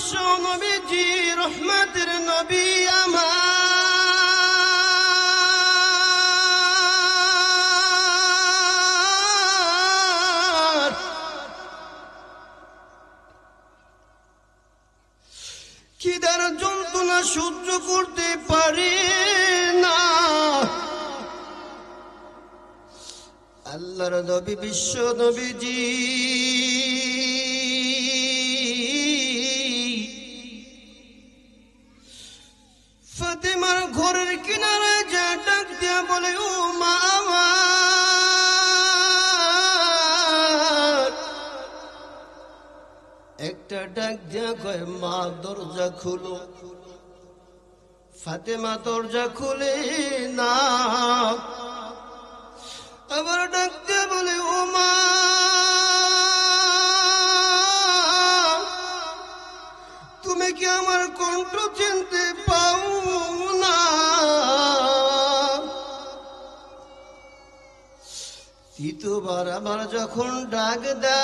বিশ্ব নবীজি রহমতের নবী আমার খিদার যন্ত্রণা সহ্য করতে পারে না। আল্লাহর নবী বিশ্ব নবীজি ফাতেমার ঘরের কিনারে যা ডাক দিয়া বলে, ও মা আমার। একটা ডাক দিয়া কয়, মা দরজা খুলো। ফাতেমা দরজা খুলে না, আবার ডাক দিয়া বলে, ও মা তুমি কি আমার কণ্ঠ চিনতে পাও না? তৃতীয়বার আবার যখন ডাক দেয়,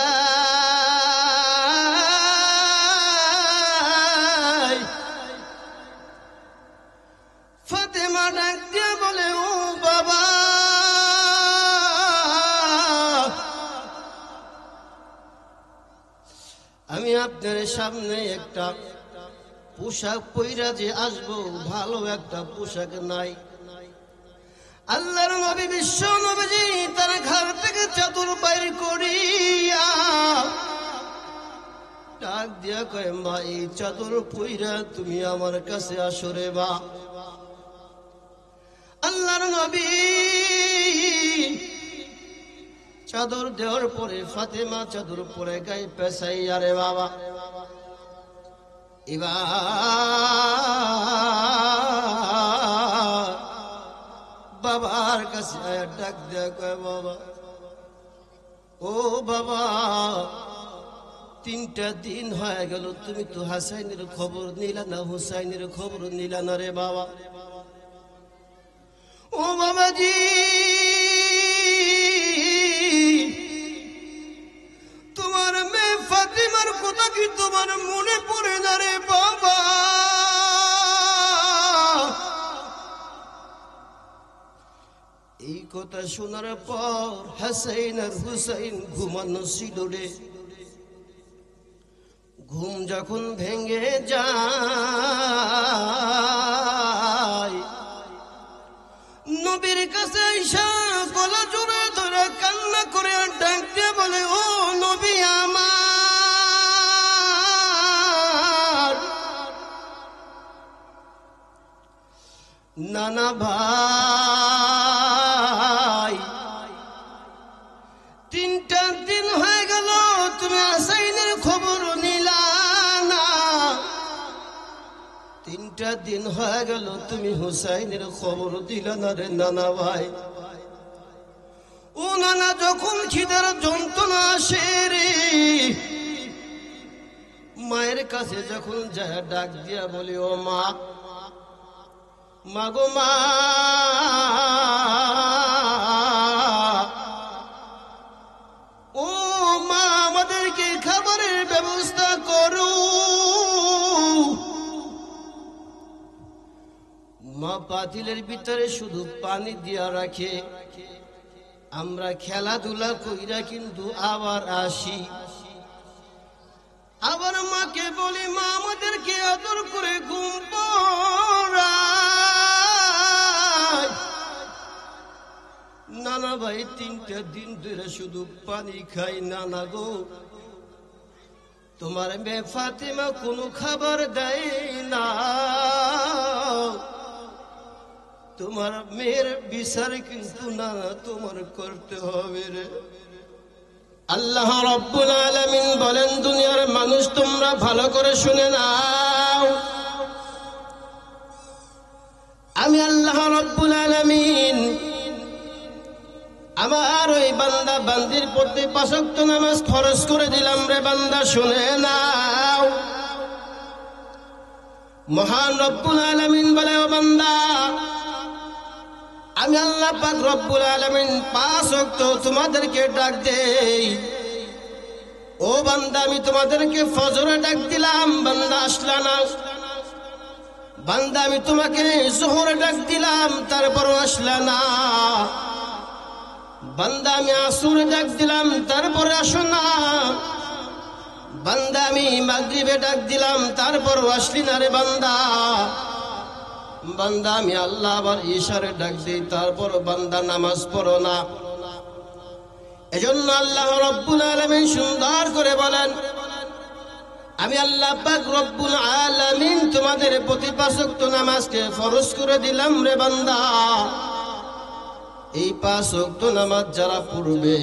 ফাতেমা ডাক দিয়া বলে, ও বাবা আমি আপনার সামনে একটা পোশাক পইরা যে আসবো, ভালো একটা পোশাক নাই। আল্লাহর নবী বিশ্ব নবীজি তার ঘর থেকে চাদর বাইর করিয়া ডাক দিয়া কয়, মা এই চাদর পইরা তুমি আমার কাছে আসো রে মা। আল্লাহর নবী চাদর দেওয়ার পরে ফাতেমা চাদর পরে গায়ে পেছাই, আরে বাবা এবার বাবার কাছে ডাক দেয়া কয়, বাবা ও বাবা 3টা দিন হয়ে গেল তুমি তো হাসাইনের খবর নিলা না, হুসাইনের খবর নিলা না রে বাবা। ও বাবাজি তোমার মেয়ে ফাতিমার কথা কি তোমার মনে পড়ে না রে বাবা? এই কথা শোনার পর হাসাইন আর হুসাইন ঘুমানো ছিল রে। ঘুম যখন ভেঙে যায়, নবীর কাছে আইসা গলা জোরে ধরে কান্না করে ডাক দিয়ে বলে, ও নবী আমার, নানা ভাই 3টা দিন হয়ে গেল তুমি হাসাইনের খবর নিলা না, 3টা দিন হয়ে গেল তুমি হুসাইনের খবর দিলা না রে নানা ভাই। ও নানা যখন খিদার যন্ত্রণা আসে রে, মায়ের কাছে যখন যায় ডাক দিয়া বলি, ও মা মাগো মা ও মা আমাদেরকে খাবারের ব্যবস্থা করো। মা পাতিলের ভিতরে শুধু পানি দিয়া রাখে, আমরা খেলাধুলা কইরা কিন্তু আবার আসি। আবার মাকে বলি, মা আমাদেরকে আদর করে ঘুম পাড়ায়। নানা ভাই 3টা দিন ধরে শুধু পানি খাই। নানা গো তোমার মেয়ে ফাতিমা কোনো খাবার দেয় না, তোমার মেয়ের বিচার কিন্তু নানা তোমার করতে হবে রে। আল্লাহ রাব্বুল আলামিন বলেন, দুনিয়ার মানুষ তোমরা ভালো করে শুনে নাও, আমি আল্লাহ রাব্বুল আলামিন আমার ওই বান্দা বান্দির প্রতি 5 ওয়াক্ত নামাজ ফরজ করে দিলাম রে বান্দা, শুনে নাও। মহান রব্বুল আলামিন বলে, ও বান্দা আমি আল্লাহ পাক রব্বুল আলামিন 5 ওয়াক্ত তোমাদেরকে ডাক দেই, ও বান্দা আমি তোমাদেরকে ফজরে ডাক দিলাম, বান্দা আসলা না। বান্দা আমি তোমাকে জোহরে ডাক দিলাম, তারপরও আসলা না। বান্দা আমি আসরে ডাক দিলাম, তারপরে আসো না। বান্দা আমি মাগরিবে ডাক দিলাম, তারপরও আসলি না রে বান্দা। বান্দা আমি আল্লাহ আবার ইশারে ডাক দিই, তারপর বান্দা নামাজ পড়ো না। এজন্য আল্লাহ রব্বুল আলামিন সুন্দর করে বলেন, আমি আল্লাহ পাক রব্বুল আলামিন তোমাদের প্রতি 5 ওয়াক্ত নামাজকে ফরজ করে দিলাম রে বান্দা। এই 5 ওয়াক্ত নামাজ যারা পড়বে,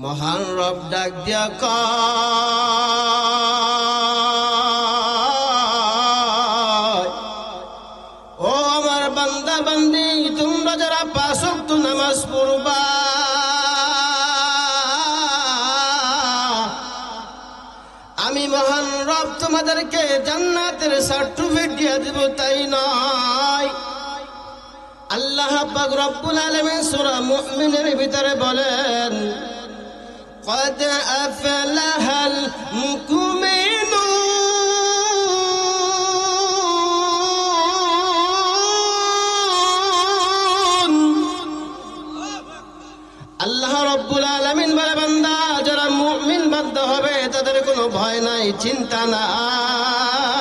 মহান রব ডাক দিয়া কয়, ও আমার বান্দা বান্দি, তোমরা যারা 5 ওয়াক্ত নামাজ পড়বা, আমি মহান রব তোমাদেরকে জান্নাতের সার্টিফিকেট দিয়ে দেব। তাই নয়, আল্লাহ পাক রব্বুল আলামিন সূরা মুমিনের ভিতরে বলেন, قد أفلح المؤمنون। আল্লাহ রব্বুল আলামিন বলে, বান্দা যারা মুমিন বান্দা হবে তাদের কোনো ভয় নাই, চিন্তা নাই,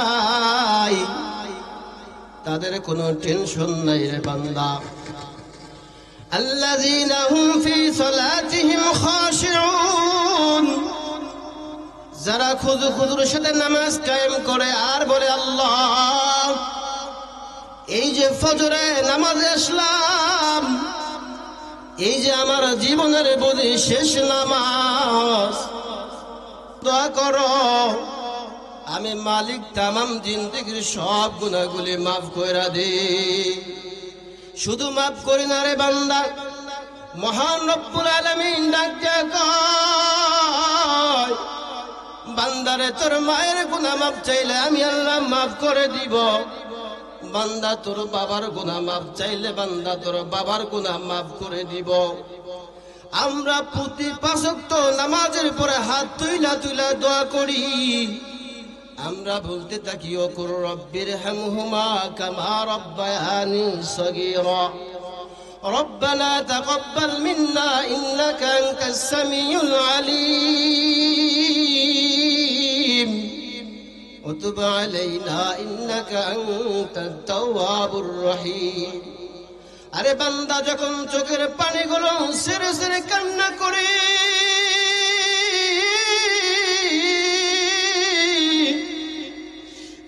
তাদের কোনো টেনশন নাই রে বান্দা। الذين هم في صلاتهم خاشعون, যারা খুজুর সাথে নামাজ কায়েম করে আর বলে, আল্লাহ এই যে ফজরে নামাজে আসলাম, এই যে আমার জীবনের বুঝি শেষ নামাজ, দোয়া করো আমি মালিক তামাম জিন্দেগির সব গুনাহগুলি মাফ কইরা দেই। শুধু মাফ করি না রে বান্দা, মহান রব্বুল আলামিন ডাক দিয়া কয়, বান্দারে তোর মায়ের গুনাহ মাফ চাইলে আমি আল্লাহ মাফ করে দিব। বান্দা তোর বাবার গুনাহ মাফ চাইলে বান্দা তোর বাবার গুনাহ মাফ করে দিব। আমরা প্রতি 5 ওয়াক্ত নামাজের পরে হাত তুইলা তুইলা দোয়া করি, আমরা বলতে থাকি, ও কুর রব্বির হামহুমা কামা রব্বায়ানি সগীরা, রব্বানা তাকাব্বাল মিন্না ইন্নাকা আনতাস সামিউল আলিম ওয়া তুব আলাইনা ইন্নাকা আনতাত তাওয়াবুর রহিম। আরে বান্দা যখন চোখের পানিগুলো ছেড়ে ছেড়ে কান্না করে,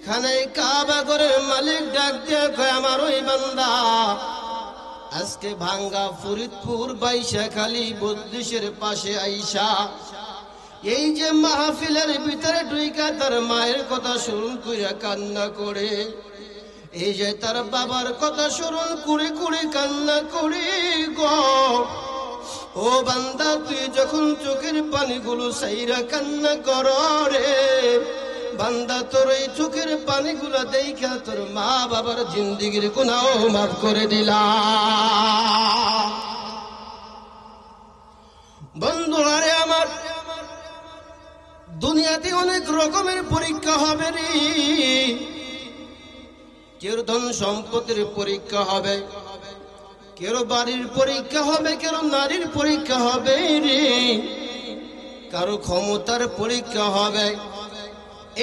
খানে কাবা করে মালিক ডাক দিয়ে কয়, আমার ওই বান্দা আজকে ভাঙ্গা ফরিদপুর বাইশাখালী 32-এর পাশে আইসা এই যে মাহফিলের ভিতরে ঢুইকা তার মায়ের কথা স্মরণ কইরা কান্না করে, এই যে তার বাবার কথা স্মরণ করে করে কান্না করে গো। ও বান্দা তুই যখন চোখের পানিগুলো সাইরা কান্না কর রে বান্দা, তোর এই চোখের পানিগুলা দেখা তোর মা বাবার জিন্দেগির গুনাহ মাফ করে দিলাম। বন্ধুরা রে আমার, দুনিয়াতে অনেক রকমের পরীক্ষা হবে রে। কেউ ধন সম্পদের পরীক্ষা হবে, কেউ বাড়ির পরীক্ষা হবে, কেউ নারীর পরীক্ষা হবে রে, কারো ক্ষমতার পরীক্ষা হবে।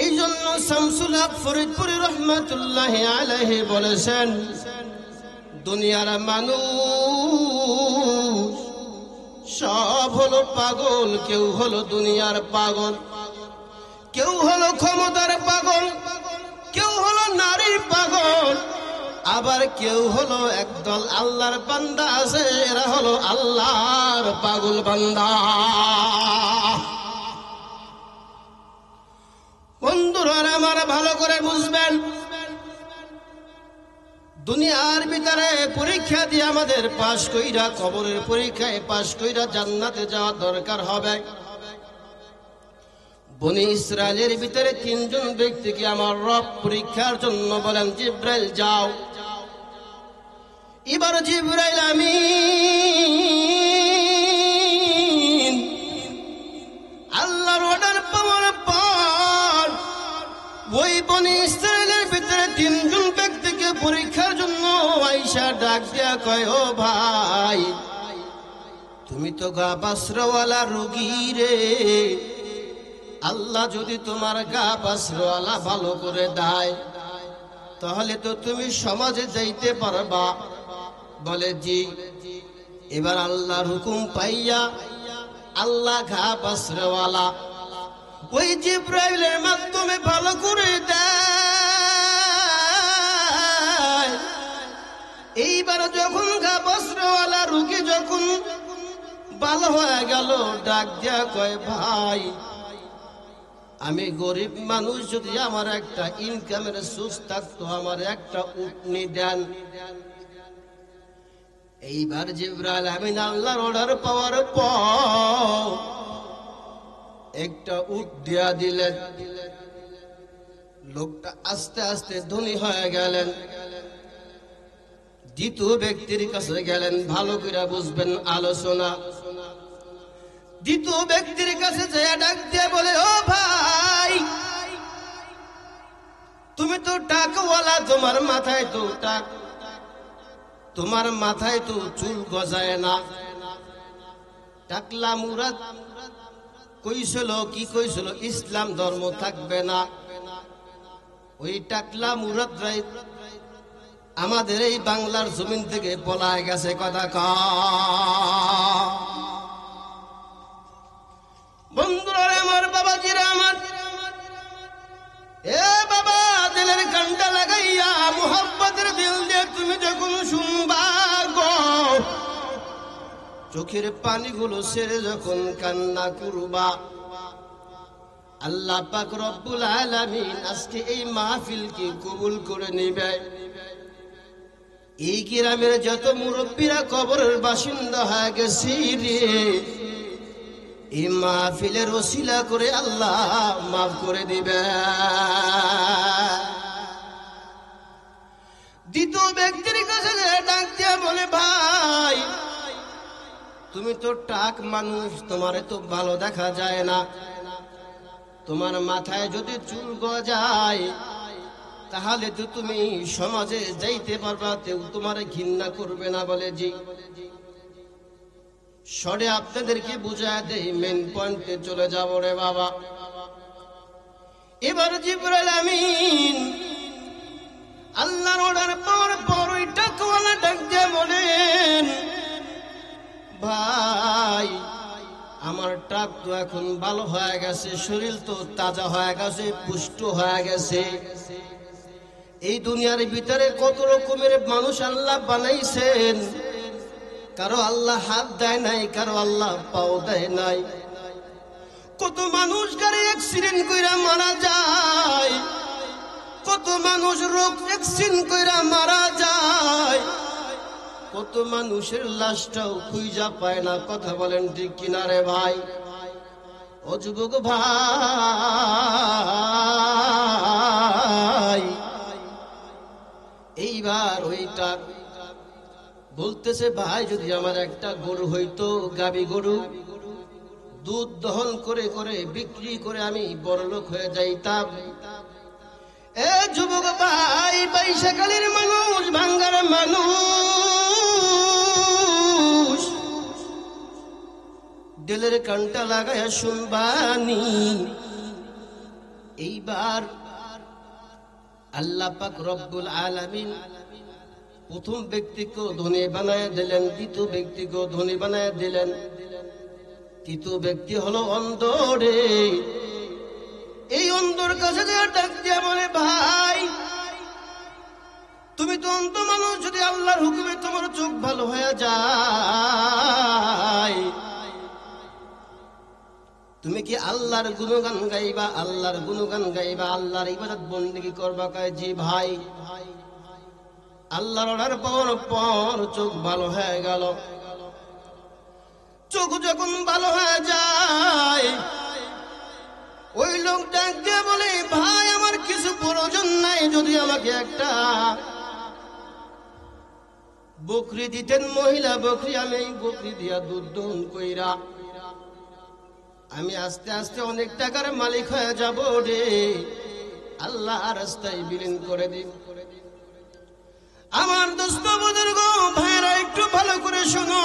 এই জন্য শামসুল হক ফরিদপুরি রহমাতুল্লাহি আলাইহি বলেছেন, দুনিয়ার মানুষ সব হলো পাগল, কেউ হলো দুনিয়ার পাগল, কেউ হলো ক্ষমতার পাগল, কেউ হলো নারীর পাগল, আবার কেউ হলো একদল আল্লাহর বান্দা আছে, এরা হলো আল্লাহর পাগল বান্দা। বন্ধুরা আমার ভালো করে বুঝবেন, দুনিয়ার ভিতরে পরীক্ষা দিয়ে আমাদের পাশ কইরা, কবরের পরীক্ষায় পাশ কইরা জান্নাতে যাওয়া দরকার হবে। বনি ইসরায়েলের ভিতরে 3 জন ব্যক্তিকে আমার রব পরীক্ষার জন্য বলেন, জিব্রাইল যাও। এবার জিব্রাইল আমিন ওই বনি ইসরায়েলের ভিতরে তিনজন ব্যক্তিকে পরীক্ষার জন্য আয়েশা ডাক দিয়া কয়, ও ভাই, তুমি তো গা বাসরওয়ালা রোগী রে, আল্লাহ যদি তোমার গা বাসরওয়ালা ভালো করে দেয় তাহলে তো তুমি সমাজে যাইতে পারবা। বলে জি। এবার আল্লাহর হুকুম পাইয়া আল্লাহ ঘা বাসরওয়ালা ওই জিব্রাইলের মাধ্যমে ভালো করে দেয়। এইবার যখন ঘা বাসরওয়ালা রোগী যখন ভালো হয়ে গেল, ডাক দিয়া কয়, ভাই, আমি গরিব মানুষ, যদি আমার একটা ইনকামের সোর্স থাকতো, আমার একটা উটনি দেন। এইবার জিবরাইল আমিন আল্লাহর অর্ডার পাওয়ার পর একটা উট দিয়া দিলেন। লোকটা আস্তে আস্তে ধনী হয়ে গেলেন। দ্বিতীয় ব্যক্তির কাছে গেলেন, ভালো করে বুঝবেন আলোচনা। দ্বিতীয় ব্যক্তির কাছে যায় ডাক দিয়ে বলে, ও ভাই, তুমি তো টাকাওয়ালা, তোমার মাথায় তো তোমার মাথায় তো চুল গজায় না। টাকলা মুরাদ কইছিল, কি কইছিল, ইসলাম ধর্ম থাকবে না। ওই টাকলা মুরাদ রাই আমাদের এই বাংলার জমিন থেকে পলায় গেছে। কথা বন্ধুরা আমার, বাবাজিরা আমার, এ বাবা, দিলের কানটা লাগাইয়া মুহাব্বতের দিল দিয়ে তুমি যখন শুনবা গো, চোখের পানিগুলো ছেড়ে যখন কান্না করবা, আল্লাহ পাক রব্বুল আলামিন আজকে এই মাহফিলকে কবুল করে নিবে। এই গ্রামের যত মুরব্বীরা কবরের বাসিন্দা হয়ে গেছে রে, এই মাহফিলের ওসিলা করে আল্লাহ মাফ করে দিবে। দ্বিতীয় ব্যক্তির কাছে ডাক দিয়া বলে, ভাই, তুমি তো টাক মানুষ, তোমারে তো ভালো দেখা যায় না। তোমার মাথায় যদি চুল গজায় তাহলে তো তুমি সমাজে যাইতে পারবা, কেউ তোমারে ঘৃণা করবে না। বলে জি। সরে আপনাদেরকে বুঝায় দেই, মেন পয়েন্টে চলে যাব রে বাবা। এবার জিবরাইল আমিন আল্লাহর অর্ডার পাওয়ার পর ওই টাকওয়ালা ডাক দিয়ে বলেন, ভাই, আমার টাক তো এখন ভালো হয়ে গেছে, শরীর তো তাজা হয়ে গেছে, পুষ্ট হয়ে গেছে। এই দুনিয়ার ভিতরে কত রকমের মানুষ আল্লাহ বানাইছেন, কারো আল্লাহ হাত দেয় নাই, কারো আল্লাহ পাও দেয় নাই। কত মানুষ গাড়ি অ্যাক্সিডেন্ট কইরা মারা যায়, কত মানুষ রোগ অ্যাক্সিডেন্ট কইরা মারা যায়, কত মানুষের লাশটাও খুঁজা পায় না। কথা বলেন ঠিক কিনা রে ভাই? ও যুবক ভাই, এইবার ওইটা বলতেছে, ভাই, যদি আমার একটা গরু হইতো, গাবি গরু, দুধ দহন করে করে বিক্রি করে আমি বড়লোক হয়ে যাইতাম। এ যুবক ভাই, বৈশাখালীর মানুষ, ভাঙ্গার মানুষ, দিলের কানটা লাগায় শুনবানি। এইবার আল্লাহ পাক রব্বুল আলামিন প্রথম ব্যক্তিকে ধনী বানায় দিলেন, দ্বিতীয় ব্যক্তিকে ধনী বানায় দিলেন, তৃতীয় ব্যক্তি হলো অন্ধ রে। এই অন্ধর কাছে যে ডাক দিয়া বলে, ভাই, তুমি তো অন্ধ মানুষ, যদি আল্লাহর হুকুমে তোমার চোখ ভালো হয়ে যায়, তুমি কি আল্লাহর গুণগান গাইবা? আল্লাহর গুণগান গাইবা, আল্লাহর ইবাদত বন্দেগী করবা? কয় জি ভাই। আল্লাহর অর্ডার পাওয়ার পর চোখ ভালো হয়ে গেল। চোখ যখন ভালো হয়ে যায়, ওই লোক ডাক দিয়ে বলে, ভাই, আমার কিছু প্রয়োজন নাই, যদি আমাকে একটা বকরি দিতেন, মহিলা বকরি, আমি এই বকরি দিয়া দুধ দহন কইরা আমি আস্তে আস্তে অনেক টাকার মালিক হয়ে যাব রে। আল্লাহ রাস্তায় বিলীন করে দিন। আমার দোস্ত বুজুর্গ ভাইরা একটু ভালো করে শোনো,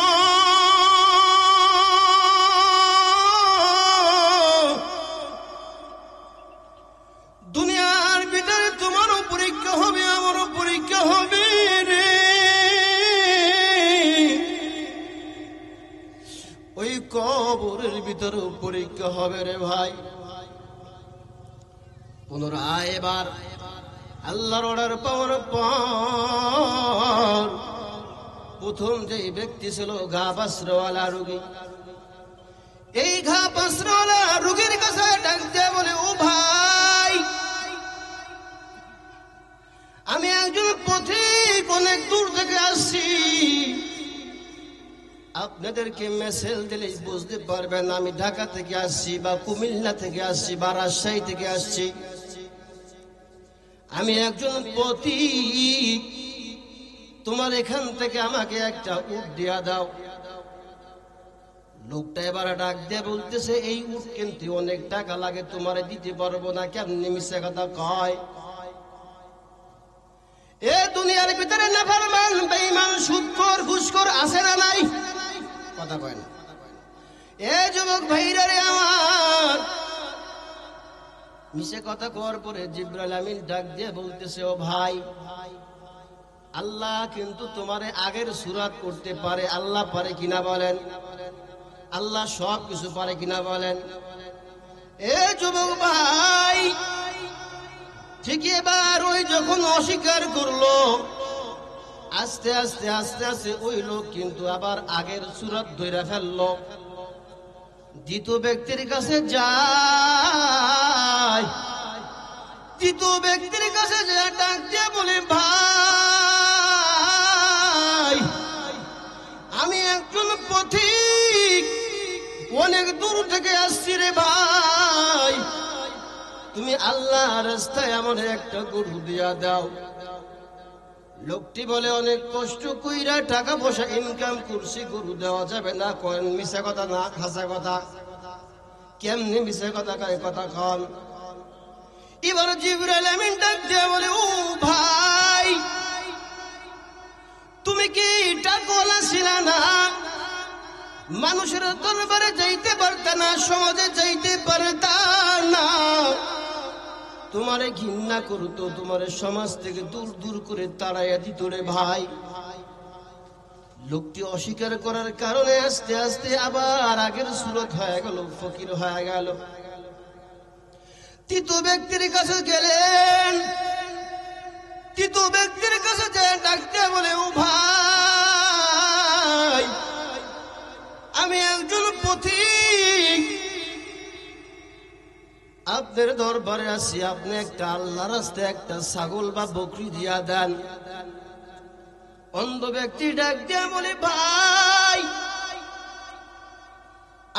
দুনিয়ার ভিতরে তোমারও পরীক্ষা হবে, আমারও পরীক্ষা হবে রে। ওই কবরের ভিতরেও পরীক্ষা হবে রে ভাই। পুনরায় এবার আল্লাহর অর্ডার পাওয়ার পর প্রথম যে ব্যক্তি ছিল ঘা পাসরওয়ালা রোগী, এই ঘা পাসরওয়ালা রোগীর কাছে ডাক দিয়ে বলে, ও ভাই, আমি একজন পথিক, অনেক দূর থেকে আসছি, আপনাদেরকে মেসেজ দিলে বুঝতে পারবেন আমি ঢাকা থেকে আসছি বা কুমিল্লা থেকে আসছি বা রাজশাহী থেকে আসছি। আমি একজন পথিক, তোমার এখান থেকে আমাকে একটা উট দিয়া দাও। লোকটা এবার ডাক দিয়ে বলতেছে, এই উট কিনতে অনেক টাকা লাগে, তোমারে দিতে পারবো না। কেমনি মিথ্যা কথা কয়? এ দুনিয়ার ভিতরে নাফরমান, বেঈমান, সুদখোর, ঘুষখোর আছে না নাই? কথা কয় না। এ যুবক ভাইরা রে আমার, মিছে কথা কওয়ার পরে জিবরাইল আমিন ডাক দিয়ে বলতেছে, ও ভাই, আল্লাহ কিন্তু তোমারে আগের সুরাত করতে পারে। আল্লাহ পারে কিনা বলেন? আল্লাহ সব কিছু পারে কিনা বলেন? এ যুবক ভাই, ঠিক এবার ওই যখন অস্বীকার করলো, আস্তে আস্তে আস্তে আস্তে ওই লোক কিন্তু আবার আগের সুরাত ধইরা ফেললো। দ্বিতীয় ব্যক্তির কাছে যায়, দ্বিতীয় ব্যক্তির কাছে যায়, ডাক দিয়ে বলে, ভাই, আমি একজন পথিক, অনেক দূর থেকে আসছি রে ভাই, তুমি আল্লাহ রাস্তায় আমার একটা গরু দিয়া দাও। লোকটি বলে, অনেক কষ্ট কইরা টাকা পয়সা ইনকাম করছি, গরু দেওয়া যাবে না। কোন মিছা কথা না হাসা কথা? কেমনি মিছা কথা কয়? কথা কন। এবার জিবরাইল আমিন ডাক দিয়ে বলে, ও ভাই, তুমি কি টাকাওয়ালা ছিল না? মানুষের দরবারে যাইতে পারতা না, সমাজে যাইতে পারতা না, তোমারে ঘৃণা করতো, তোমারে সমাজ থেকে দূর দূর করে তাড়াইয়া দিত রে ভাই। লোকটি অস্বীকার করার কারণে আস্তে আস্তে আবার আগের সুরত হয়ে গেল, ফকির হয়ে গেল। তৃতীয় ব্যক্তির কাছে গেলেন, তৃতীয় ব্যক্তির কাছে যে ডাকতে বলে, ও ভাই, আমি একজন পথিক, আপনার দরবারে আছি, আপনি একটা আল্লাহ রাস্তায় একটা ছাগল বা বকরি দিয়া দেন। অন্ধ ব্যক্তি ডাক দিয়া বলে, ভাই,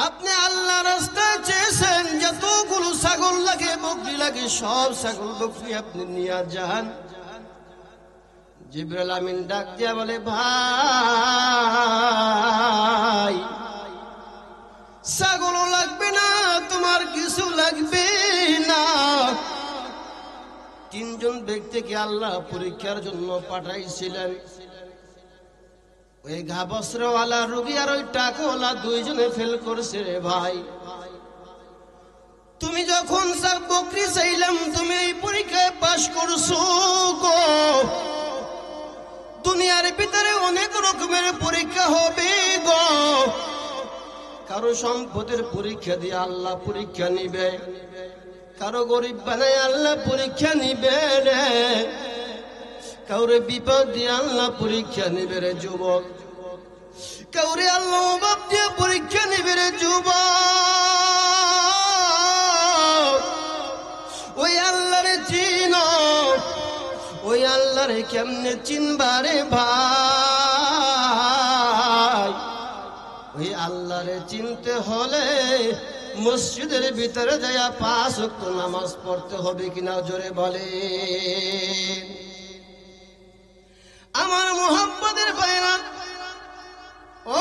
আপনি আল্লাহ রাস্তায় চেয়েছেন, যতগুলো ছাগল লাগে, বকরি লাগে, সব ছাগল বকরি আপনি নিয়ে যান। জিবরাইল আমিন ডাক দিয়া বলে, ভাই, ছাগলও লাগবে না, তোমার কিছু লাগবে না। তিনজন ব্যক্তিকে আল্লাহ পরীক্ষার জন্য পাঠাইছিলেন। ওই ঘা বস্ত্রওয়ালা রোগী আর ওই টাকাওয়ালা দুইজনে ফেল করছে রে ভাই। তুমি যখন সব বকরি চাইলাম, তুমি এই পরীক্ষায় পাশ করছো গো। দুনিয়ার ভিতরে অনেক রকমের পরীক্ষা হবে গো। কারো সম্পদের পরীক্ষা দিয়ে আল্লাহ পরীক্ষা নিবে, কারো গরিব বানায় আল্লাহ পরীক্ষা নিবে রে, কাউরে বিপদ দিয়ে আল্লাহ পরীক্ষা নিবে রে যুবক, কাউরে আল্লাহ অভাব দিয়ে পরীক্ষা নিবে রে যুবক। ওই আল্লাহরে চিনো, ওই আল্লাহরে কেমনে চিনবারে ভাই? ওই আল্লাহরে চিনতে হলে মসজিদের ভিতরে যাইয়া 5 ওয়াক্ত নামাজ পড়তে হবে কিনা জোরে বলে। আমার মুহাম্মদের ভাইরা,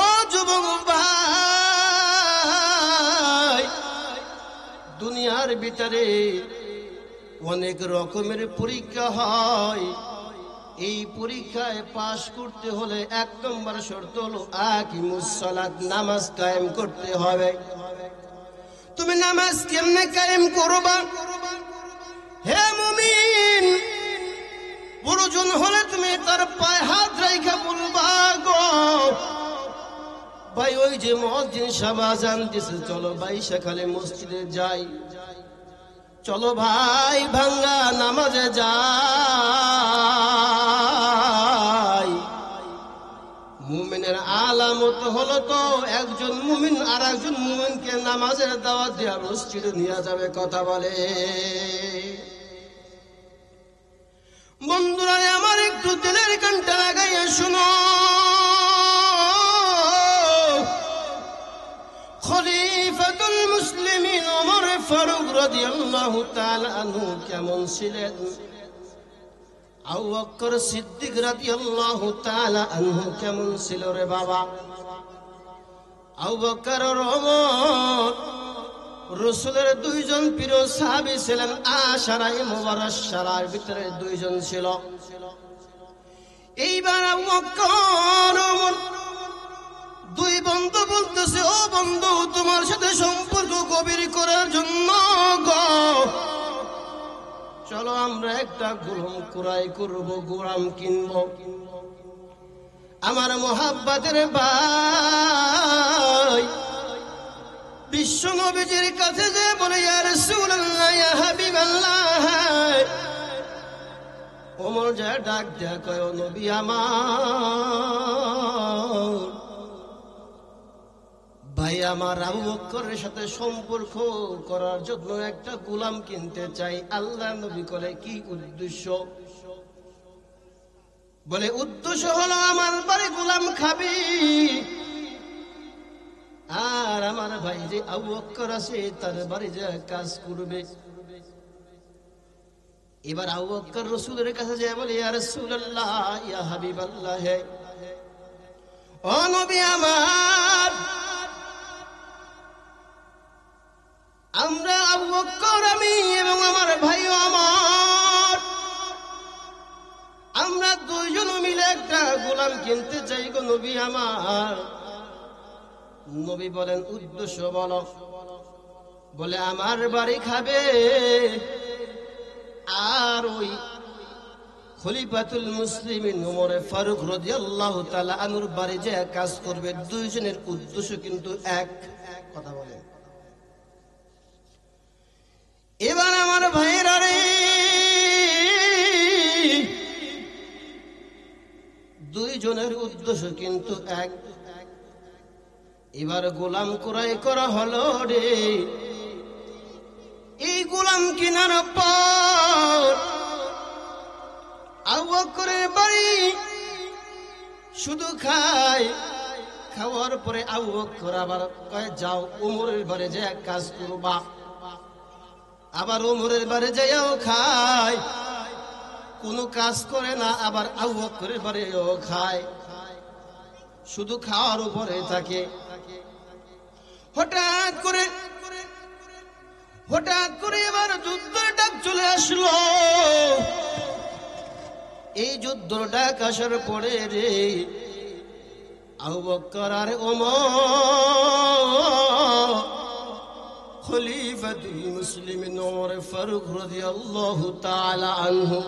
ও যুবক ভাই, দুনিয়ার ভিতরে অনেক রকমের পরীক্ষা হয়। এই পরীক্ষায় পাশ করতে হলে 1 নম্বর শর্ত হলো আকিমুস সালাত, নামাজ কায়েম করতে হবে। তুমি নামাজ কেমনে কায়েম করবা? হে মুমিন, প্রয়োজন হলে তুমি তার পায়ে হাত রেখে বলবা, গো ভাই ওই যে মুয়াজ্জিন সাহেব আযান দিছে, চলো ভাই সেখানে মসজিদে যাই, চলো ভাই ভাঙ্গা নামাজে যাই। মুমিনের আলামত হলো তো একজন মুমিন আর একজন মুমিনকে নামাজের দাওয়াত দিয়ে মসজিদে নিয়ে যাবে। কথা বলে বন্ধুরা আমার, একটু দিলের কানটা লাগাইয়া শুনো। খলিফাতুল মুসলিমিন ওমর ফারুক রাদিয়াল্লাহু তাআলা আনহু কেমন ছিলেন? আবু বকর সিদ্দিক রাদিয়াল্লাহু তাআলা আনহু কেমন ছিল রে বাবা? আবু বকর আর ওমর রাসূলের 2 জন প্রিয় সাহাবী ছিলেন। আশারায়ে মুবাশশারার ভিতরে 2 জন ছিল। এইবার আবু বকর ওমর 2 বন্ধু বলতেছে, ও বন্ধু, তোমার সাথে সম্পর্ক গভীর করার জন্য চলো আমরা একটা গোলাম ক্রয় করব, গোলাম কিনব। আমার মোহাব্বতের ভাই বিশ্ব নবীজির কাছে যে বলে, ইয়া রাসূলুল্লাহ, ইয়া হাবিবাল্লাহ। ওমর যা ডাক দেয়া কয়, ও নবী আমার, ভাই আমার আবু বকরের সাথে সম্পর্ক করার জন্য একটা গোলাম কিনতে চাই। আল্লাহ নবী বলে, কি উদ্দেশ্য? বলে, উদ্দেশ্য হলো আমার বাড়ি গোলাম খাবি, আর আমার ভাই যে আবু বকর আছে তার বাড়ি যে কাজ করবে। এবার আবু বকর রাসূলের কাছে যায় বলে, ইয়া রাসূলুল্লাহ, ইয়া হাবিবাল্লাহ, ও নবী আমার, আমরা আবু বকর, আমি এবং আমার ভাইও আমার, আমরা 2 জন মিলে একটা গোলাম কিনতে চাই গো নবী আমার। নবী বলেন, উদ্দেশ্য বলো। বলে, আমার বাড়ি খাবে আর ওই খলিফাতুল মুসলিমিন ওমর ফারুক রাদিয়াল্লাহু তাআলা আনহুর বাড়ি যে কাজ করবে। 2 জনের উদ্দেশ্য কিন্তু এক। কথা বলেন। এবার আমার ভাইয়েরা রে, 2 জনের উদ্দেশ্য কিন্তু এক। এবার গোলাম ক্রয় করা হলো রে। এই গোলাম কেনার পর আবু বকরের বাড়ি শুধু খায়, খাওয়ার পরে আবু বকর আবার কয়, যাও ওমরের বাড়ি যে কাজ করবা। আবার ওমরের বাড়ি যাইও খায়, কোনো কাজ করে না। আবার আবু বকরের বাড়িও খায়, শুধু খাওয়ার উপরে থাকে। হঠাৎ করে এবার যুদ্ধের ডাক চলে আসলো। এই যুদ্ধের ডাক আসার পরে রে আবু বকর আর ওমর খলিফাতুল মুসলিমিন ওমর ফারুক রাদিয়াল্লাহু তাআলা আনহু,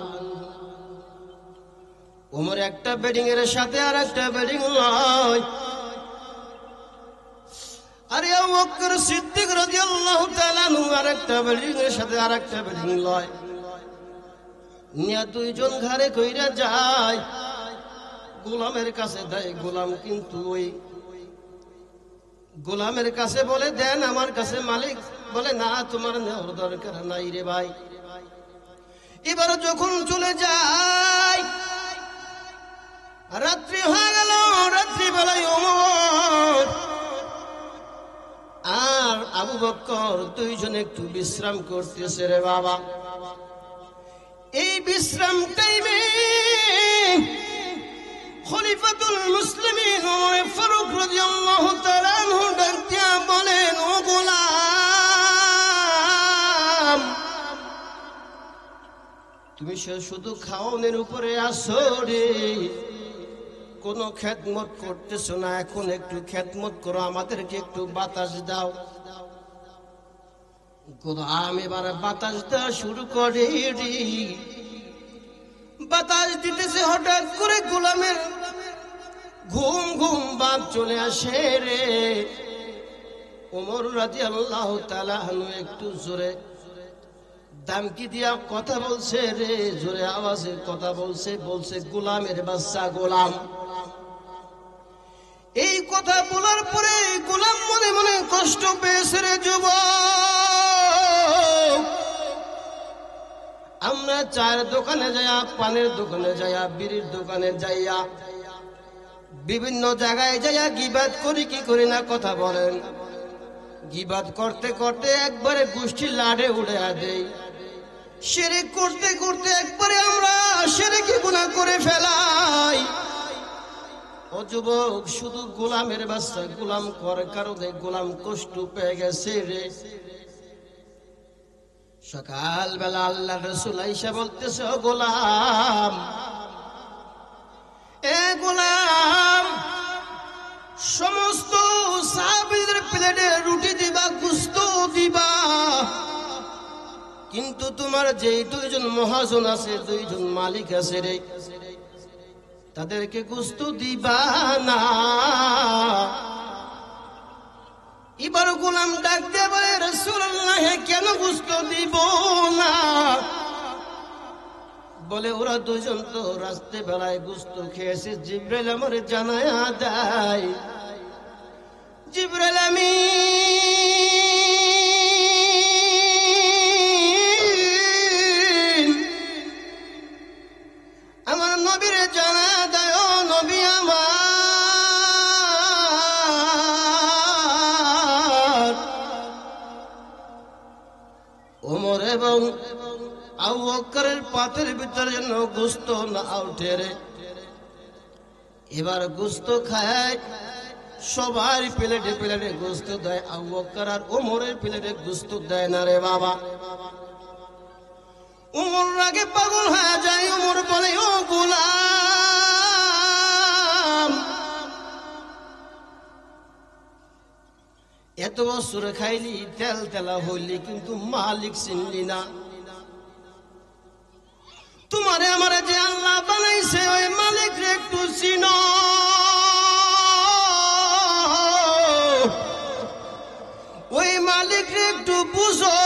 ওমর একটা বেডিং এর সাথে আর একটা বেডিং লয়। আর আবু বকর সিদ্দিক রাদিয়াল্লাহু তাআলা আনহু আর একটা বেডিং এর সাথে আর একটা বেডিং লয়। নিয়া 2 জন ঘরে কইরা যায়, গোলামের কাছে দেয়। গোলাম কিন্তু ওই গোলামের কাছে বলে, দেন আমার কাছে। মালিক বলে, না, তোমার নেওয়ার দরকার নাই রে ভাই। এবার যখন চলে যায়, রাত্রি হয়ে গেল। রাত্রিবেলায় ওমর আর আবু বকর 2 জন একটু বিশ্রাম করতেছে রে বাবা। এই বিশ্রাম টাইমে খলিফাতুল মুসলিমিন ওমর ফারুক রাদিয়াল্লাহু তাআলা আনহু ডাক দিয়া বলেন, ও গোলাম, তুমি শুধু খাওয়ানোর উপরে আসো রে, কোনো খেদমত করতেছো না। এখন একটু খেদমত করো, আমাদেরকে একটু বাতাস দাও। গোলাম এবার বাতাস দেওয়া শুরু করে রে। বাতাস দিতেছে, হঠাৎ করে গোলামের ঘুম ঘুম ভাব চলে আসে রে। ওমর রাদিয়াল্লাহু তাআলা আনহু একটু জোরে দামকি দিয়া কথা বলছে রে, জোরে আওয়াজে কথা বলছে, বলছে গোলামের বাচ্চা গোলাম। এই কথা বলার পরে গোলাম মনে মনে কষ্ট পেয়েছে রে যুবক। আমরা চায়ের দোকানে যাইয়া, পানের দোকানে যাইয়া, বিড়ির দোকানে যাইয়া, বিভিন্ন জায়গায় যাইয়া গীবাত করি কি করি না, কথা বলেন। গীবাত করতে করতে একবারে গোষ্ঠী লাড়ে উড়ে দেই। শিরক করতে করতে একবারে আমরা শিরকি গুনাহ করে ফেলাই। ও যুবক, শুধু গোলামের বাচ্চা গোলাম করার কারণে গোলাম কষ্ট পেয়ে গেছে রে। সকালবেলা আল্লাহ রাসূল আয়েশা বলতেছে, ও গোলাম, এ গোলাম, সমস্ত সাহাবীদের প্লেটে রুটি দিবা, গোশত দিবা, কিন্তু তোমার যেই দুইজন মহাজন আছে, দুইজন মালিক আছে রে, তাদেরকে গোশত দিবা না। এবার গোলাম ডাক দিয়ে বলে, রাসূলুল্লাহ, কেন গোশত দিব না? বলে, ওরা দুজন তো রাস্তে বেলায় গোশত খেয়েছে, জিবরাইল আমার জানায়া দেয়। জিবরাইল আমার নবীরে জানা দেয়, ও নবী আমার, ওমর এবং আবু বকরের পাতের ভিতরে যেন গোশত না উঠে রে। এবার গোশত খায়, সবার প্লেটে প্লেটে গোশত দেয়, আবু বকর আর ওমরের প্লেটে গোশত দেয় না রে বাবা। ওমর রাগে পাগল হয়ে যায়। ওমর বলে, ও গোলাম, এত বছর খাইলি, তেল তেলা হইলি, কিন্তু মালিক চিনলি না। তোমারে আমারে যে আল্লাহ বানাইছে, ওই মালিক রে একটু চিনো, ওই মালিক রে একটু বুঝো,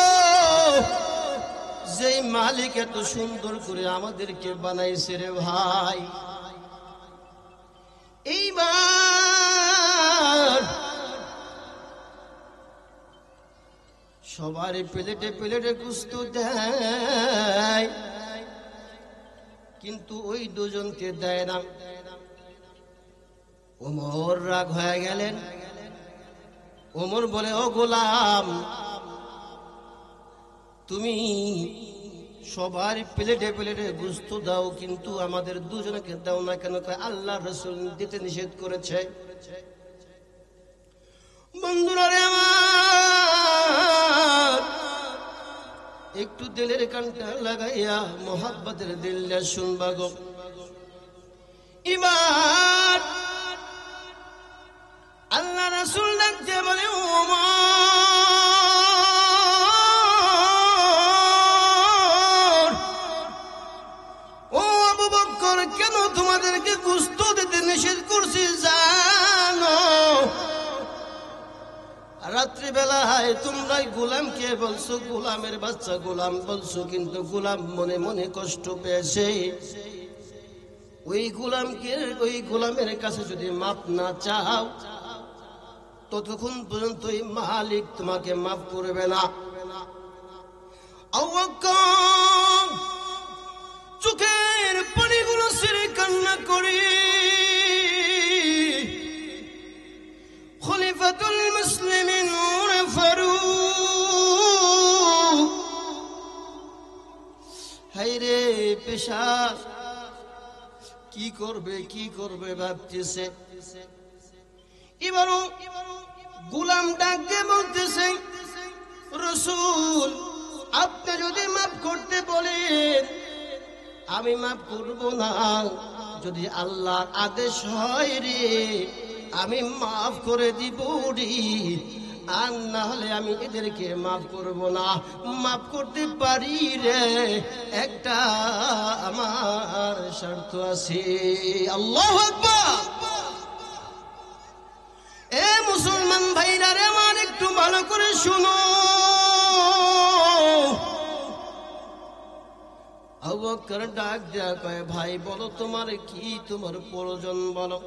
যেই মালিক এত সুন্দর করে আমাদেরকে বানাইছে রে ভাই। এইবার সবার প্লেটে প্লেটে গোশত দেয়, কিন্তু ওই দুজনকে দেয় না। ওমর রাগ হয়ে গেলেন। ওমর বলে, ও গোলাম, তুমি সবার প্লেটে প্লেটে গোশত দাও, কিন্তু আমাদের দুজনকে দাও না কেন? আল্লাহ রাসূল দিতে নিষেধ করেছে। বন্ধুরা রে আমার, একটু দিলের কানটা লাগাইয়া মোহাব্বতের দিলটা শুনবা গো। এবার আল্লাহ রাসূল ডাকতে বলে, ওমর, ও আবু বকর, কেন তোমাদেরকে গোশত দিতে নিষেধ করছি জানো? রাত্রিবেলায় তোমরা গোলামকে বলছো গোলামের বাচ্চা গোলাম বলছো, কিন্তু গোলাম মনে মনে কষ্ট পেয়েছে। ওই গোলামের কাছে যদি মাপ না চাও, ততক্ষণ পর্যন্ত এই মালিক তোমাকে মাফ করবে না। চোখের পানিগুলো ছেড়ে কান্না করি খলিফাতুল মুসলিমিন ওমর ফারুক, হায়রে পেশা, কি করবে ভাবতেছে। এবারও গোলাম ডাকে বলতেছে, রাসূল, আপনি যদি মাফ করতে বলেন আমি মাফ করব না। যদি আল্লাহর আদেশ হয় রে আমি মাফ করে দিব রে, আর না হলে আমি এদেরকে মাফ করব না। মাফ করতে পারি রে, একটা আমার শর্ত আছে। আল্লাহু আকবার। এ মুসলমান ভাইরা রে আমার একটু ভালো করে শুনো। আবু বকর ডাক দেয়া কয়, ভাই বলো তোমার কি তোমার প্রয়োজন বলো।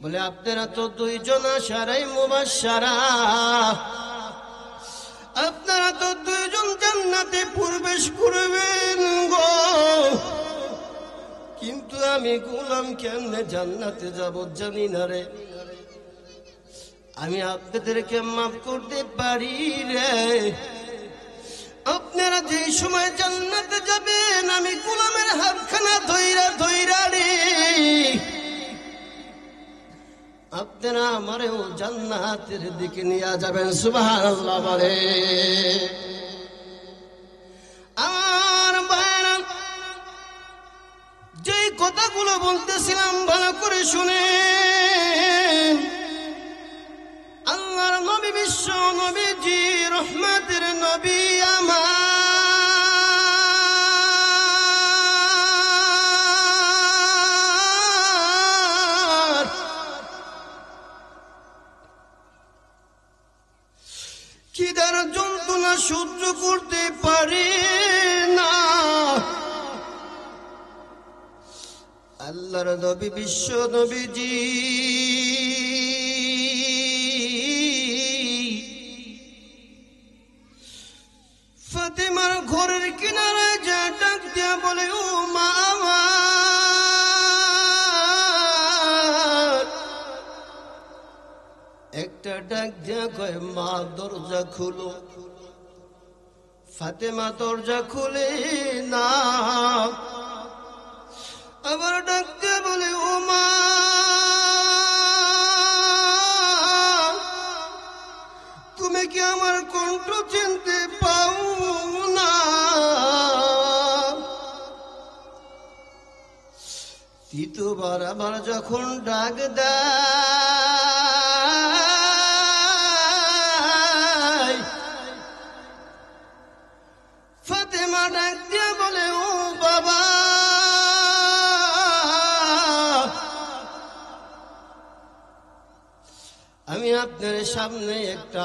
বলে আপনারা তো দুইজন আশারাই মুবাশশারা, আপনারা তো দুইজন জান্নাতে প্রবেশ করবেন গো, কিন্তু আমি গোলাম কেমনে জান্নাতে যাব জানি না রে। আমি আপনাদেরকে মাফ করতে পারি রে, আপনারা যে সময় জান্নাতে যাবেন আমি গোলামের হাতখানা ধইরা ধইরা রে আপনারা আমারেও জান্নাতের দিকে নিয়ে যাবেন। সুবহানাল্লাহ বলে। আর ভাইরা যে কথাগুলো বলতেছিলাম ভালো করে শুনেন। আল্লাহর নবী বিশ্ব নবীজি রহমতের নবী আমার খিদার যন্ত্রণা সহ্য করতে পারে না। আল্লাহর নবী বিশ্ব নবীজি ফাতেমার ঘরের কিনারায় যা ডাক দিয়া বলে, ও মা আমার। একটা ডাক দিয়া কয়, মা দরজা খুলো। ফাতেমা দরজা খুলে না, আবার ডাক দিয়া বলে, ও মা তুমি কি আমার কণ্ঠ চিনতে পাও না? তৃতীয়বার আবার যখন ডাক দেয়, ফাতেমা ডাক দিয়া বলে, ও বাবা আমি আপনার সামনে একটা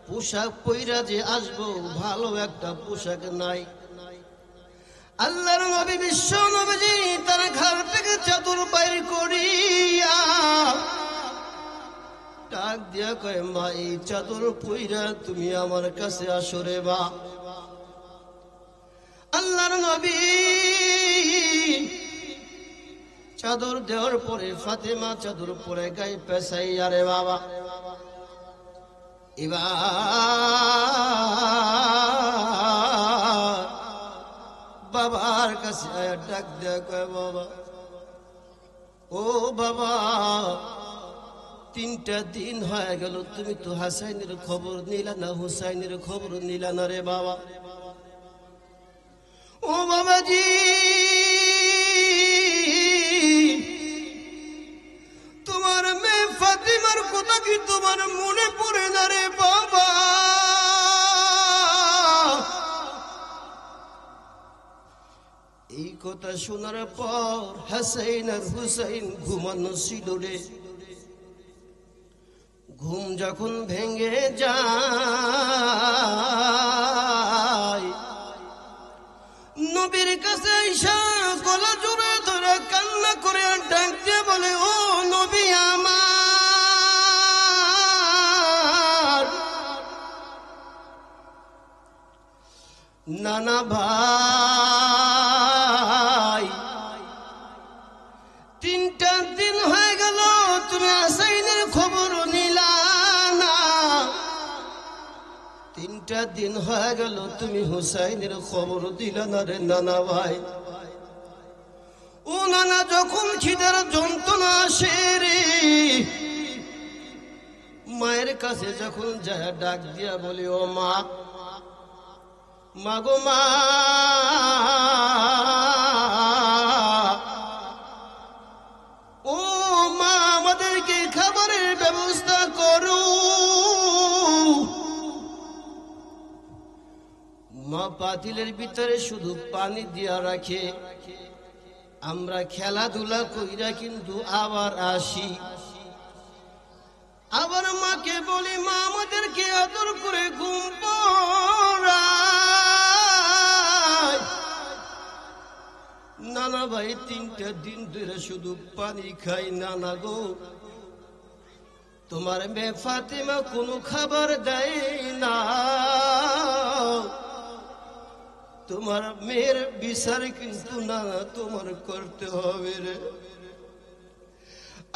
পোশাক পইরা যে আসবো, ভালো একটা পোশাক নাই। আল্লাহর নবী বিশ্ব নবীজি তার ঘর থেকে চাদর বাইর করিয়া ডাক দিয়া কয়, মা এই চাদর পইরা তুমি আমার কাছে আসো রে বা। আল্লাহর নবী চাদর দেওয়ার পরে ফাতেমা চাদর পরে গায়ে পেছাইয়া রে বাবা এবার বাবার কাছে ডাক দেয়া কয়, বাবা ও বাবা 3টা দিন হয়ে গেল তুমি তো হাসাইনের খবর নিলা না, হুসাইনের খবর নিলা না রে বাবা। ও বাবাজি তোমার মেয়ে ফাতিমার কথা কি তোমার মনে পড়ে না রে বাবা? এই কথা শোনার পর হাসাইন আর হুসাইন ঘুমানো ছিল রে। ঘুম যখন ভেঙে যায় নবীর কাছে আইসা গলা জোরে ধরে কান্না করে ডাক দিয়ে বলে, ও নবী আমার নানা ভাই 3টা দিন হয়ে গেল তুমি হাসাইনের খবর নিলা না, 3টা দিন হয়ে গেল তুমি হুসাইনের খবর দিলা না রে নানা ভাই। ও নানা যখন খিদের যন্ত্রণা আসে রে মায়ের কাছে যখন যায় ডাক দিয়া বলি, ও মা, মাগো মা মা পাতিলের ভিতরে শুধু পানি দিয়া রাখে, আমরা খেলাধুলা কইরা কিন্তু আবার আসি, আবার মাকে বলি মা আমাদেরকে আদর করে ঘুম পড়ায়। নানা ভাই 3টা দিন ধরে শুধু পানি খাই। নানা গো, তোমার মেয়ে ফাতেমা কোনো খাবার দেয় না, তোমার মেয়ের বিচার কিন্তু নানা তোমার করতে হবে রে।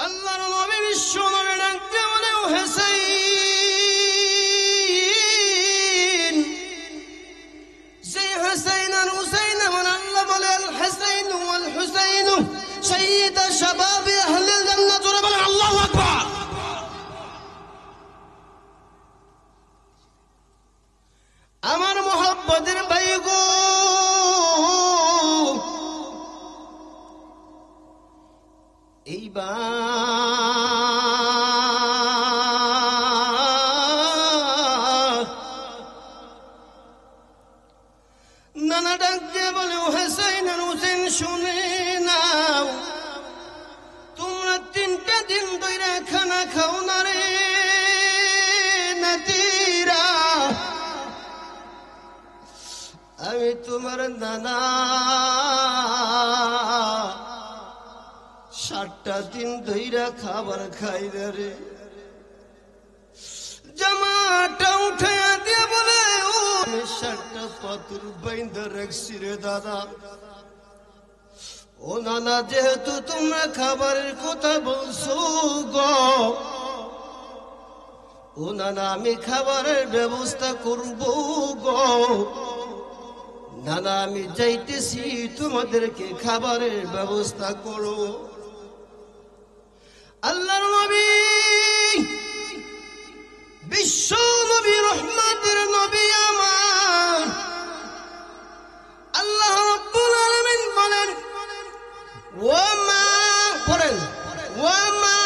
আল্লাহর নবী বিশ্ব নবী ডাকতে বলে ও হুসাইন, যে হুসাইন আর হুসাইন আমার আল্লাহ বলে আল হুসাইন ওয়াল হুসাইন সাইয়্যিদা শাবাবি আহলিল জান্নাহ। জোরে বলেন আল্লাহু আকবার। আমার মোহাব্বতের ভাই গো, এইবার নানা ডাক দিয়ে বলে হুসাইন আর হুসেন শুনে নাও, তোমরা 3টা দিন ধরে খানা খাও না রে নাতিরা। আমি তোমার নানা 7টা দিন ধইরা খাবার খাই না রে। জামাটা উঠাইয়া দিয়ে বলে ও আমি 7টা পাথর বাইন্ধা রাখছি রে দাদা। ও নানা, যেহেতু তোমরা খাবারের কথা বলছো গো, ও নানা আমি খাবারের ব্যবস্থা করব গো। নানা আমি যাইতেছি, তোমাদেরকে খাবারের ব্যবস্থা করো। আল্লাহর নবী বিশ্ব নবী রহমতের নবী আমার আল্লাহ রাব্বুল আলামিন বলেন ওয়ামা পড়েন ওয়ামা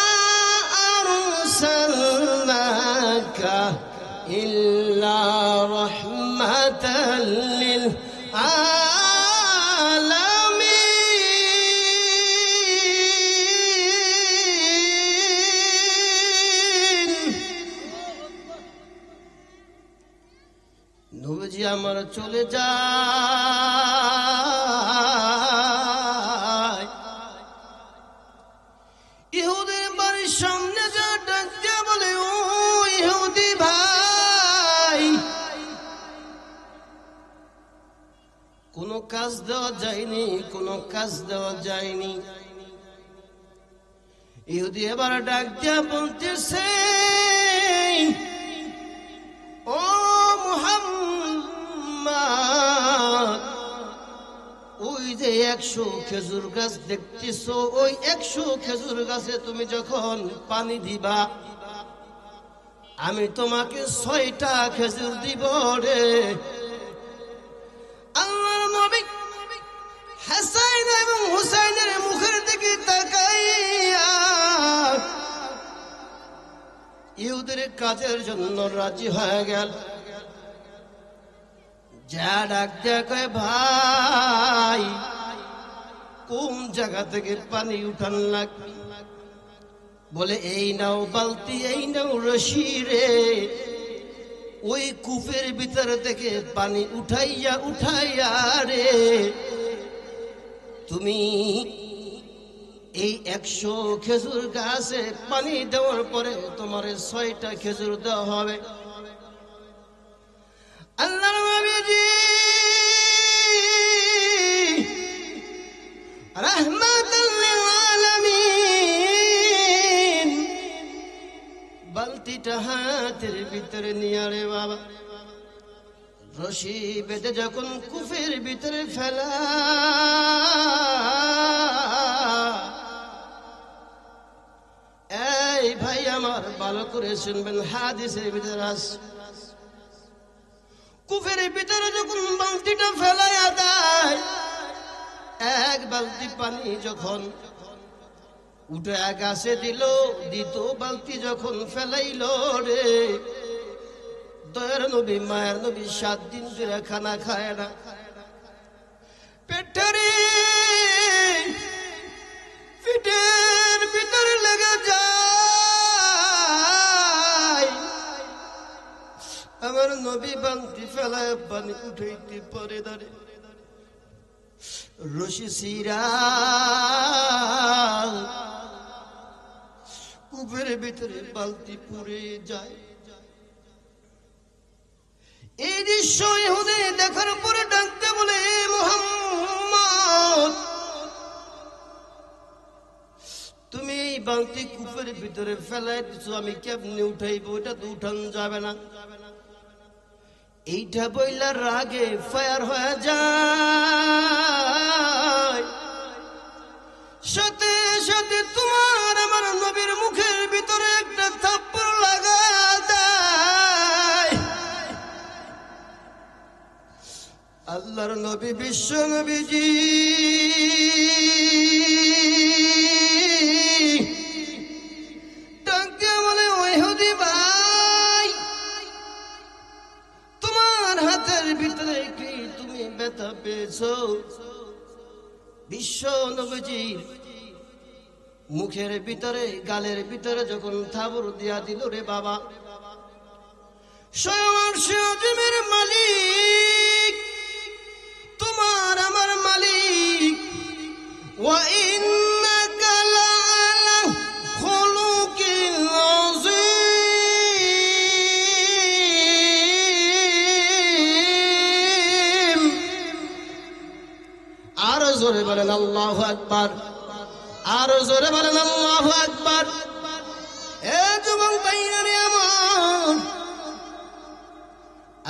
আরসালনাকা ইল্লা রাহমাতাল লিল নবীজি আমার চলে যায়, ইহুদের বাড়ির সামনে যা ডাক দিয়ে বলে ও ইহুদি ভাই, কোনো কাজ দেওয়া যায়নি, কোনো কাজ দেওয়া যায়নি। ইহুদি এবার ডাক দিয়া বলতেছে ও মুহাম্মদ, ওই যে 100 খেজুর গাছ দেখতেছো, ওই 100 খেজুর গাছে তুমি যখন পানি দিবা, আমি তোমাকে 6টা খেজুর দিব রে। আল্লাহর নবী হাসান এবং হুসাইনের মুখের দিকে তাকাইয়া ইহুদের কাজের জন্য রাজি হয়ে গেল। যা ডাক দেয়া কয় ভাই কোন জায়গা থেকে পানি উঠান লাগবে? বলে এই নাও বালতি, এই নাও রশি রে, ওই কূপের ভিতর থেকে পানি উঠাইয়া উঠাইয়া রে তুমি এই 100 খেজুর গাছে পানি দেওয়ার পরে তোমার 6টা খেজুর দেওয়া হবে। আল্লাহর নবীজি রাহমাতাল লিল আলামিন বালতিটা হাতের ভিতরে নিয়ে রে বাবা রশি বেঁধে যখন কূপের ভিতরে ফেলা, এই ভাই আমার ভালো করে শুনবেন, হাদিসের ভিতরে আছে কূপের ভিতরে যখন বালতিটা ফেলাইয়া দেয়, 1 বালতি পানি যখন উঠে গাছে দিল, 2 বালতি যখন ফেলাইল রে, দয়ার নবী মায়ের নবী 7 দিন ধরে খানা খায় না, পেটের ভিতরে লেগে যায়। আমার নবী বান্তি ফেলায় পানি উঠাইতে পারে দাঁড়ে, রশি সিরা কূপের ভিতরে বালতি পুড়ে যায়। এই দৃশ্য ইহুদি দেখার পরে ডাকতে বলে, মুহাম্মদ তুমি এই বালতি কূপের ভিতরে ফেলাই দিছো, আমি কেমনে উঠাইবো? এটা তো উঠান যাবে না। এইটা বইলা রাগে ফায়ার হয়ে যায়, সাথে সাথে তোমার আমার নবীর মুখের ভিতরে একটা থাপ্পড় লাগা দেয়। আল্লাহর নবী বিশ্ব নবীজি ডাকতে বলে, ও ইহুদি ভাই, তোমার হাতের ভিতরে কি তুমি ব্যথা পেয়েছো? বিশ্ব নবীজি মুখের ভিতরে গালের ভিতরে যখন থাবর দিয়া দিল, রে বাবা, স্বয়ং আরশে আজিমের মালিক, তোমার আমার মালিক, ওয়া ইন্নাকা লাআলা খুলুকিন আযীম। আর জোরে বলেন আল্লাহু আকবার, আর জোরে বলেন আল্লাহু আকবার। এ যুবক ভাইরা রে আমার,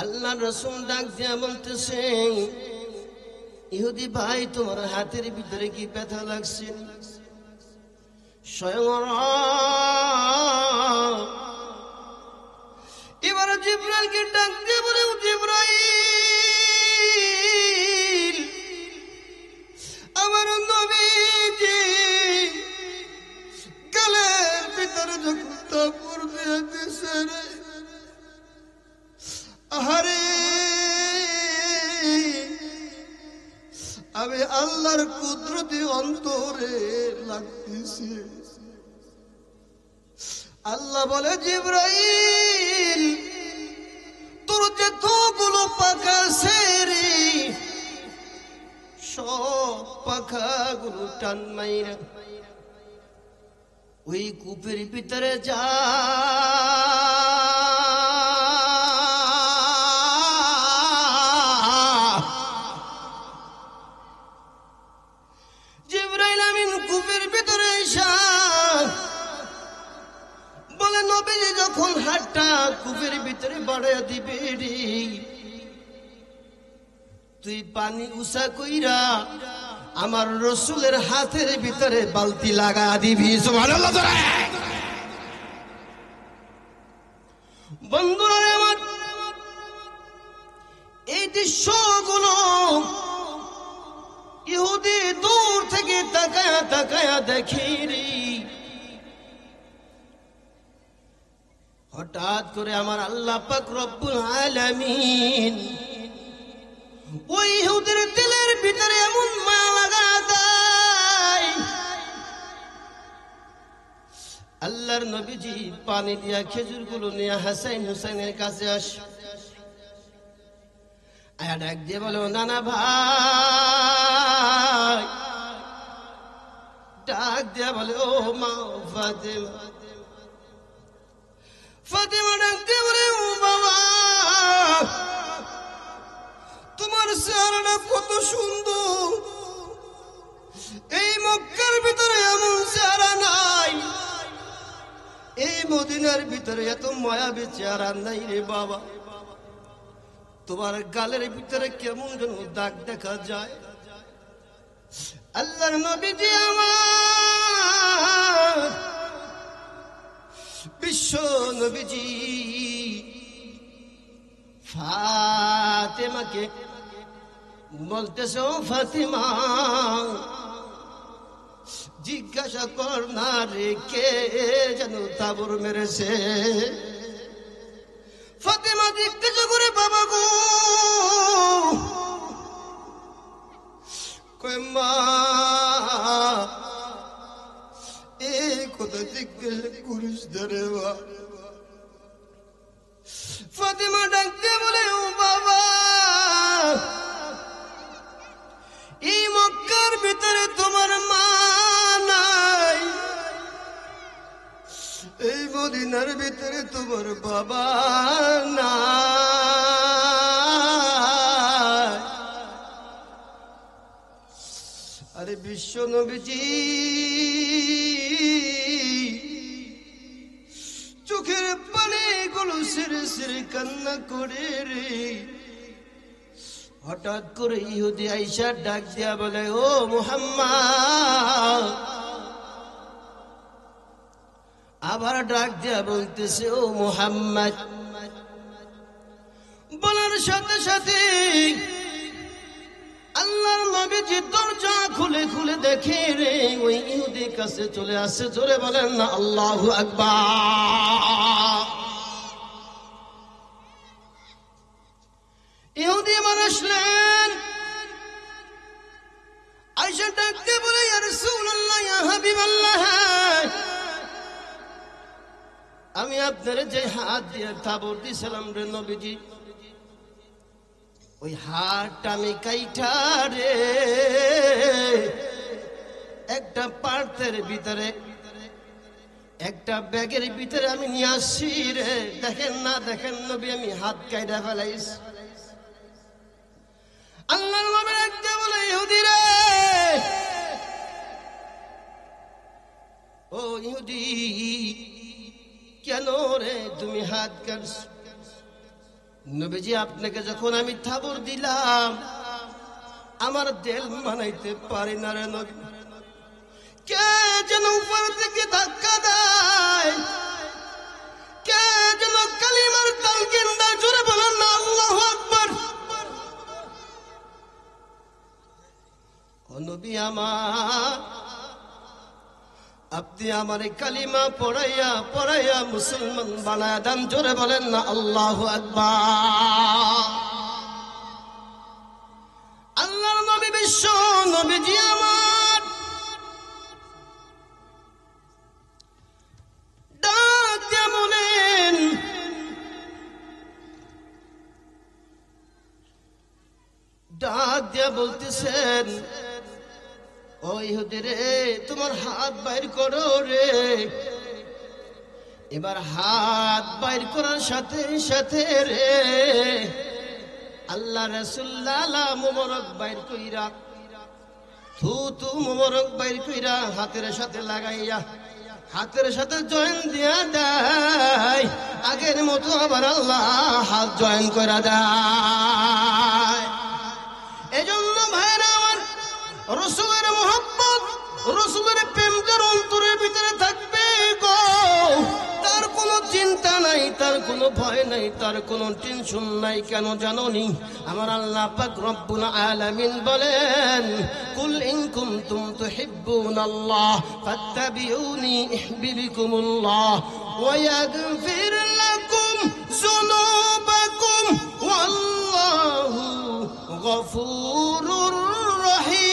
আল্লাহর রাসূল ডাক দিয়া বলতেছেন, ইহুদি ভাই, তোমার হাতের ভিতরে কি ব্যথা লাগছে? স্বয়ং এবার জিবরাইলকে ডাক দিয়ে বলে, জিবরাইল, আমার নবীজি গালের ভিতরে যখন থাপ্পড় দিয়ে দিছে রে, আহারে আমি আল্লাহর কুদরতি অন্তরে লাগতেছে। আল্লাহ বলে, জিবরাইল, তোর যতগুলো পাখা আছে রে, সব পাখাগুলো টান মাইরা ওই কূপের ভিতরে যা। জিবরাইল আমিন কূপের ভিতরে এসা বলে, নবীজি যখন হাতটা কূপের ভিতরে বাড়াইয়া দিবে রে, তুই পানি উষা কইরা আমার রসুলের হাতের ভিতরে বালতি লাগা দিবি। সুবহানাল্লাহ। বন্ধুরা আমার, এই দৃশ্যগুলো ইহুদি দূর থেকে তাকায়া তাকায়া দেখি রে, হঠাৎ করে আমার আল্লাহ পাক রব্বুল আলামিন ওই ইহুদির দিলের ভিতরে এমন মায়া লাগা দেয়, আল্লাহর নবীজি পানি দিয়া খেজুর গুলো নিয়ে হাসাইন হুসাইনের কাছে আসে। আয়া ডাক দিয়ে বলো, নানা ভাই, ডাক দিয়া বলে, ও মা ফাতেমা, ফাতেমা ডাক দিয়ে বলে, ও বাবা, তোমার চেহারাটা কত সুন্দর, এই মক্কার ভিতরে এমন চেহারা নাই, এই মদিনার ভিতরে এত মায়াবী চেহারা নাই রে বাবা। তোমার গালের ভিতরে কেমন যেন দাগ দেখা যায়। আল্লাহর নবীজি আমার বিশ্ব নবীজি ফাতেমাকে বলতেছে, ও ফাতিমা, জিজ্ঞাসা কর না রে, কে যেন তাবর মেরেছে। ফাতিমা মা এই কথা জিজ্ঞাসা করিস ধরে মা। ফাতেমা ডাকতে বলে, ও বাবা, এই মক্কার ভিতরে তোমার মা নাই, এই মদিনার ভিতরে তোমার বাবা নাই। আরে বিশ্ব নবীজি চোখের পানি গুলো সিরে সিরে কান্না করে রে। হঠাৎ করে ইহুদি আইসা ডাক দিয়া বলে, ও মুহাম্মদ। আবার ডাক দিয়া বলতেছে, ও মুহাম্মদ। বলার সাথে সাথে আল্লাহর নবীজি দরজা খুলে খুলে দেখে রে, ওই ইহুদির কাছে চলে আসে। জোরে বলেন না আল্লাহু আকবার। ইহুদি আসলেন, আয়েশা ডাকতে বলে, ইয়া রাসূলুল্লাহ, ইয়া হাবিবাল্লাহ, আমি আপনার যে হাত দিয়ে তাবর দিছিলাম রে নবীজি, ওই হাতটা আমি কাইটা রে একটা পার্থের ভিতরে, একটা ব্যাগের ভিতরে আমি নিয়ে আসছি রে। দেখেন না, দেখেন নবী, আমি হাত কাইটা ফেলাইছি। আল্লাহর নবী ডাকতে বলে, ইহুদি রে, ও ইহুদি, কেন রে তুমি হাত কাটছ? নবীজি, আপনাকে যখন আমি থাবর দিলাম আমার দেল মানাইতে পারি না রে নবী। কে যেন উপর থেকে ধাক্কা দেয়, কে যেন কালিমার তালকিন দেয়। জোরে বলেন না আল্লাহু আকবার। ও নবী আমার, আপনি আমার কালিমা পড়াইয়া পড়াইয়া মুসলমান বানায়া দেন। জোরে বলেন না আল্লাহু আকবার। আল্লাহর নবী বিশ্ব নবীজি আমার ডাক দিয়া বলেন, ডাক দিয়া বলতেছেন, ও ইহুদি রে, তোমার হাত বাইর করো রে। এবার হাত বাইর করার সাথে সাথে রে আল্লাহ রাসূলুল্লাহ মুবারক বাইর কইরা, থুতু মুবারক বাইর কইরা হাতের সাথে লাগাইয়া হাতের সাথে জয়েন দিয়া দেয়। আগের মতো আবার আল্লাহ হাত জয়েন কইরা দেয়। এজন্য ভাইরা আমার, রাসূলের মুহাব্বত, রাসূলের প্রেম যার অন্তরের ভিতরে থাকবে গো, তার কোনো চিন্তা নাই, তার কোনো ভয় নাই, তার কোনো টেনশন নাই। কেন জানোনি? আমার আল্লাহ পাক রব্বুল আলামিন বলেন, কুল ইন কুনতুম তুহিব্বুনাল্লাহ ফাত্তাবিউনি ইউহিব্বুকুমুল্লাহ ওয়া ইয়াগফির লাকুম যুনুবাকুম ওয়াল্লাহু গফুরুর রহিম।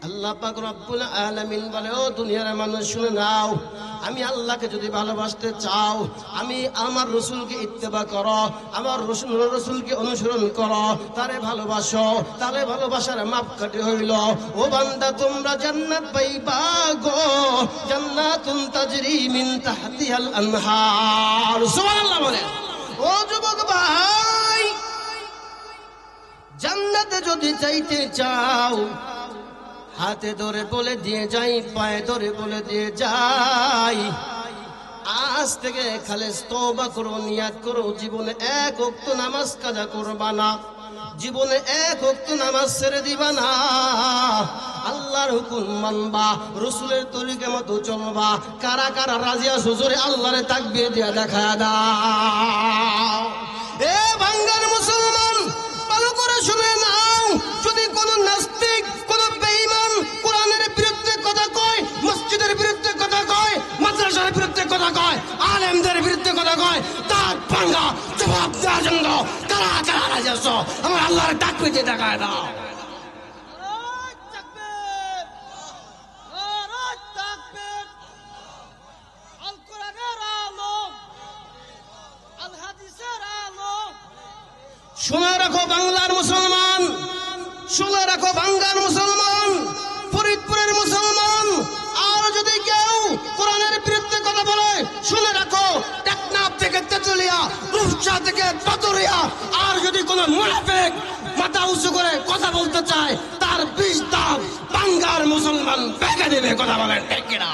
আল্লাহ পাক রব্বুল আলামিন বলে, ও দুনিয়ার মানুষ শুনে নাও, আমি আল্লাহকে যদি ভালোবাসতে চাও, আমি আমার রাসূলকে ইত্তেবা করো, আমার রাসূলকে অনুসরণ করো, তারে ভালোবাসো, তারে ভালোবাসার মাপকাঠি হইল, ও বান্দা তোমরা জান্নাত পাইবা গো, জান্নাতুন তাজরি মিন তাহতিহাল আনহার। সুবহানাল্লাহ বলে। ও যুবক ভাই, জান্নাতে যদি যাইতে চাও, হাতে ধরে বলে দিয়ে যাই, পায়ে ধরে বলে দিয়ে যাই, আজ থেকে খালেস তওবা করো, নিয়াত করো, জীবনে এক ওয়াক্ত নামাজ কাজা করবা না, জীবনে এক ওয়াক্ত নামাজ ছেড়ে দিবা না, আল্লাহর হুকুম মানবা, রাসূলের তরিকা মতো চলবা। কারা কারা রাজি আছো? জোরে আল্লাহরে তাকবীর দিয়া দেখা দাও। এ বাংলার মুসলমান, ভালো করে শুনে নাও, যদি কোন নাস্তিক, কোন বেঈমান কোরআনের বিরুদ্ধে কথা কয়, মসজিদের বিরুদ্ধে কথা কয়, মাদ্রাসার বিরুদ্ধে কথা কয়, আর আলেমদের বিরুদ্ধে কথা কয় তার ভাঙ্গা জবাব দেওয়ার জন্য কারা কারা রাজি আছো আমার আল্লাহর ডাক পেতে দেখায় দাও। শুনে রাখো বাংলার মুসলমান, শুনে রাখো বাংলার মুসলমান, ফরিদপুরের মুসলমান, আর যদি কেউ কোরআনের বিরুদ্ধে কথা বলে শুনে রাখো টেকনাফ থেকে তেতুলিয়া, রূপসা থেকে পাতুরিয়া, আর যদি কোনো মুনাফিক মাথা উঁচু করে কথা বলতে চায় তার 20 দাম বাংলার মুসলমান ভেঙে দেবে। কথা বলেন ঠিক কিনা?